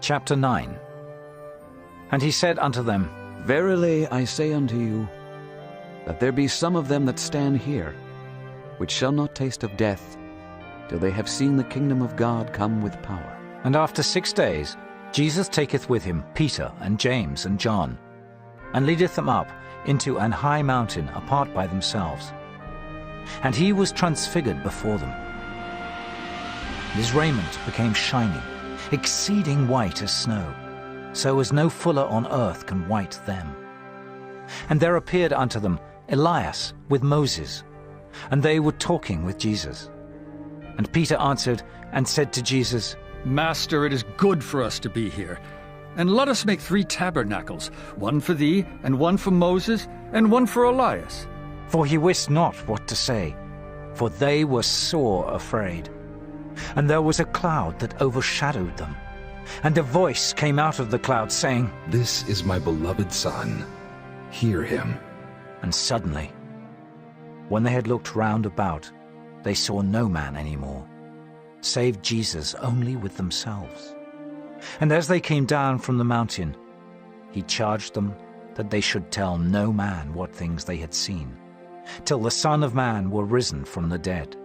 Chapter 9. And he said unto them, Verily I say unto you, that there be some of them that stand here, which shall not taste of death, till they have seen the kingdom of God come with power. And after 6 days Jesus taketh with him Peter and James and John, and leadeth them up into an high mountain apart by themselves. And he was transfigured before them. His raiment became shining, exceeding white as snow, so as no fuller on earth can white them. And there appeared unto them Elias with Moses, and they were talking with Jesus. And Peter answered and said to Jesus, Master, it is good for us to be here. And let us make 3 tabernacles, one for thee, and one for Moses, and one for Elias. For he wist not what to say, for they were sore afraid. And there was a cloud that overshadowed them. And a voice came out of the cloud, saying, This is my beloved Son. Hear him. And suddenly, when they had looked round about, they saw no man any more, save Jesus only with themselves. And as they came down from the mountain, he charged them that they should tell no man what things they had seen, till the Son of Man were risen from the dead.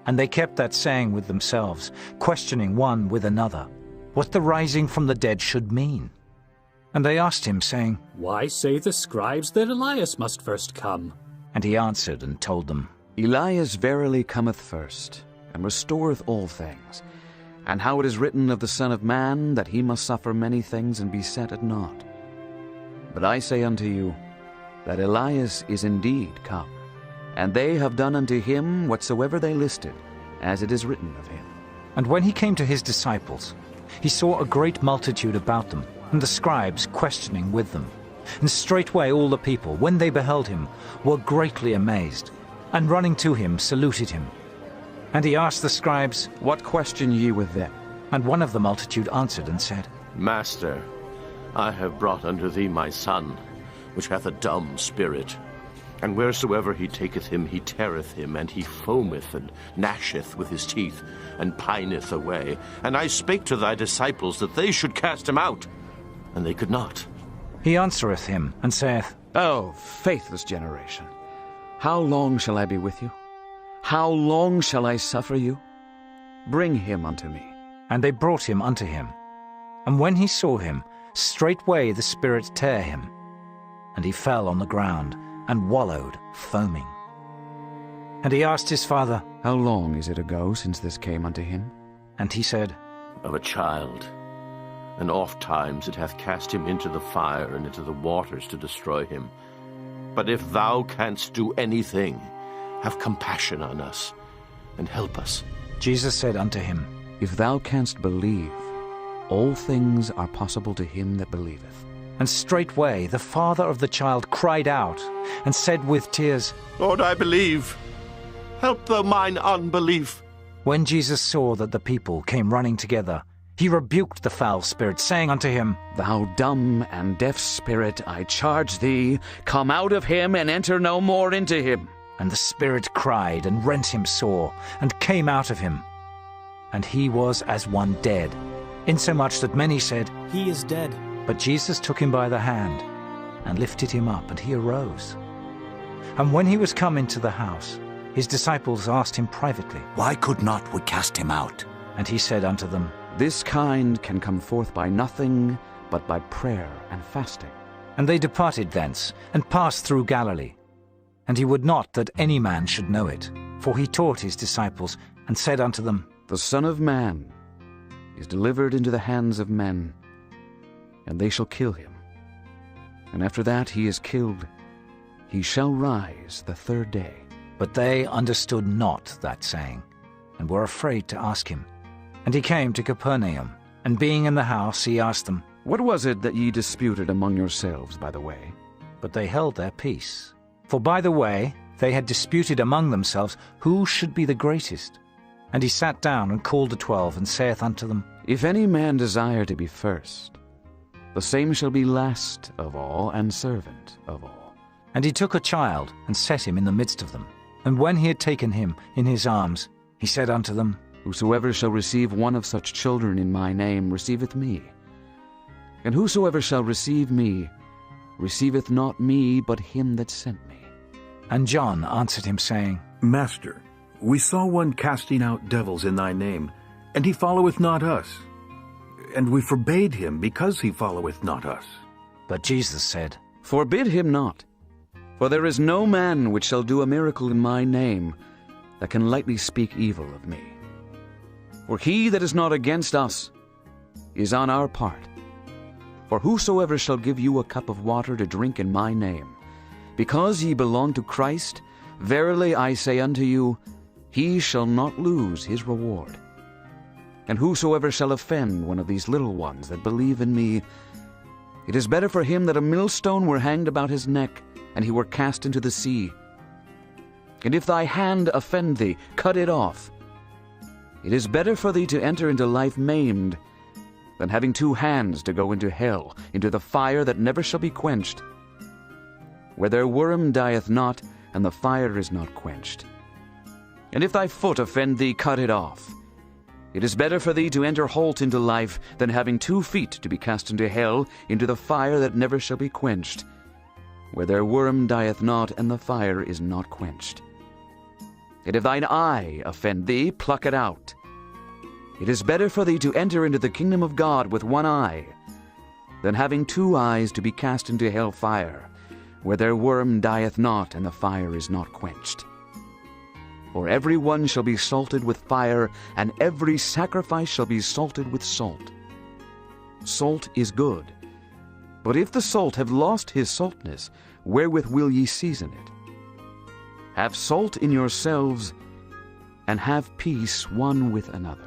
And they kept that saying with themselves, questioning one with another, what the rising from the dead should mean. And they asked him, saying, Why say the scribes that Elias must first come? And he answered and told them, Elias verily cometh first, and restoreth all things. And how it is written of the Son of Man, that he must suffer many things and be set at naught. But I say unto you, that Elias is indeed come, and they have done unto him whatsoever they listed, as it is written of him. And when he came to his disciples, he saw a great multitude about them, and the scribes questioning with them. And straightway all the people, when they beheld him, were greatly amazed, and running to him saluted him. And he asked the scribes, What question ye with them? And one of the multitude answered and said, Master, I have brought unto thee my son, which hath a dumb spirit. And wheresoever he taketh him, he teareth him, and he foameth and gnasheth with his teeth, and pineth away. And I spake to thy disciples that they should cast him out, and they could not. He answereth him, and saith, O faithless generation, how long shall I be with you? How long shall I suffer you? Bring him unto me. And they brought him unto him. And when he saw him, straightway the spirit tare him, and he fell on the ground, and wallowed, foaming. And he asked his father, How long is it ago since this came unto him? And he said, Of a child, and oft times it hath cast him into the fire and into the waters to destroy him. But if thou canst do anything, have compassion on us, and help us. Jesus said unto him, If thou canst believe, all things are possible to him that believeth. And straightway the father of the child cried out, and said with tears, Lord, I believe. Help thou mine unbelief. When Jesus saw that the people came running together, he rebuked the foul spirit, saying unto him, Thou dumb and deaf spirit, I charge thee, come out of him, and enter no more into him. And the spirit cried, and rent him sore, and came out of him. And he was as one dead, insomuch that many said, He is dead. But Jesus took him by the hand, and lifted him up, and he arose. And when he was come into the house, his disciples asked him privately, Why could not we cast him out? And he said unto them, This kind can come forth by nothing but by prayer and fasting. And they departed thence, and passed through Galilee. And he would not that any man should know it, for he taught his disciples, and said unto them, The Son of Man is delivered into the hands of men, and they shall kill him. And after that he is killed, he shall rise the 3rd day. But they understood not that saying, and were afraid to ask him. And he came to Capernaum, and being in the house, he asked them, What was it that ye disputed among yourselves by the way? But they held their peace. For by the way they had disputed among themselves who should be the greatest. And he sat down and called the 12, and saith unto them, If any man desire to be first, the same shall be last of all, and servant of all. And he took a child, and set him in the midst of them. And when he had taken him in his arms, he said unto them, Whosoever shall receive one of such children in my name receiveth me. And whosoever shall receive me receiveth not me, but him that sent me. And John answered him, saying, Master, we saw one casting out devils in thy name, and he followeth not us. And we forbade him, because he followeth not us. But Jesus said, Forbid him not, for there is no man which shall do a miracle in my name that can lightly speak evil of me. For he that is not against us is on our part. For whosoever shall give you a cup of water to drink in my name, because ye belong to Christ, verily I say unto you, he shall not lose his reward. And whosoever shall offend one of these little ones that believe in me, it is better for him that a millstone were hanged about his neck, and he were cast into the sea. And if thy hand offend thee, cut it off. It is better for thee to enter into life maimed, than having 2 hands to go into hell, into the fire that never shall be quenched, where their worm dieth not, and the fire is not quenched. And if thy foot offend thee, cut it off. It is better for thee to enter halt into life, than having 2 feet to be cast into hell, into the fire that never shall be quenched, where their worm dieth not, and the fire is not quenched. And if thine eye offend thee, pluck it out. It is better for thee to enter into the kingdom of God with 1 eye, than having 2 eyes to be cast into hell fire, where their worm dieth not, and the fire is not quenched. For every one shall be salted with fire, and every sacrifice shall be salted with salt. Salt is good, but if the salt have lost his saltness, wherewith will ye season it? Have salt in yourselves, and have peace one with another.